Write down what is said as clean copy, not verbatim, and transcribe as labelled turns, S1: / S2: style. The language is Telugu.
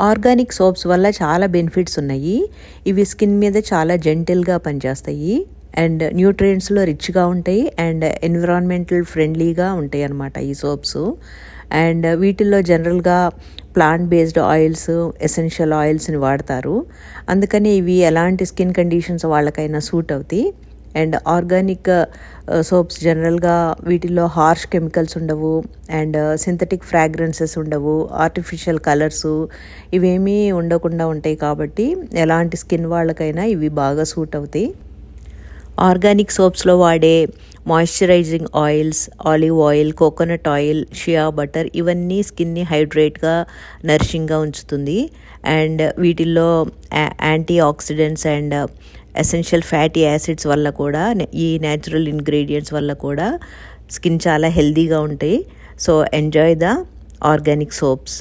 S1: ఆర్గానిక్ సోప్స్ వల్ల చాలా బెనిఫిట్స్ ఉన్నాయి. ఇవి స్కిన్ మీద చాలా జెంటిల్గా పనిచేస్తాయి అండ్ న్యూట్రియంట్స్లో రిచ్గా ఉంటాయి అండ్ ఎన్విరాన్మెంటల్ ఫ్రెండ్లీగా ఉంటాయి అన్నమాట ఈ సోప్స్. అండ్ వీటిల్లో జనరల్గా ప్లాంట్ బేస్డ్ ఆయిల్స్, ఎసెన్షియల్ ఆయిల్స్ని వాడతారు. అందుకని ఇవి ఎలాంటి స్కిన్ కండిషన్స్ వాళ్ళకైనా సూట్ అవుతాయి. అండ్ ఆర్గానిక్ సోప్స్ జనరల్గా వీటిల్లో హార్ష్ కెమికల్స్ ఉండవు అండ్ సింథటిక్ ఫ్రాగ్రెన్సెస్ ఉండవు, ఆర్టిఫిషియల్ కలర్సు ఇవేమీ ఉండకుండా ఉంటాయి. కాబట్టి ఎలాంటి స్కిన్ వాళ్ళకైనా ఇవి బాగా సూట్ అవుతాయి. ఆర్గానిక్ సోప్స్లో వాడే moisturizing oils, olive oil, coconut oil, shea butter ఇవన్నీ స్కిన్ని హైడ్రేట్గా, నరిషింగ్గా ఉంచుతుంది. అండ్ వీటిల్లో anti oxidants and essential fatty acids వల్ల కూడా, ఈ న్యాచురల్ ఇంగ్రీడియంట్స్ వల్ల కూడా స్కిన్ చాలా హెల్తీగా ఉంటాయి. So enjoy the organic soaps.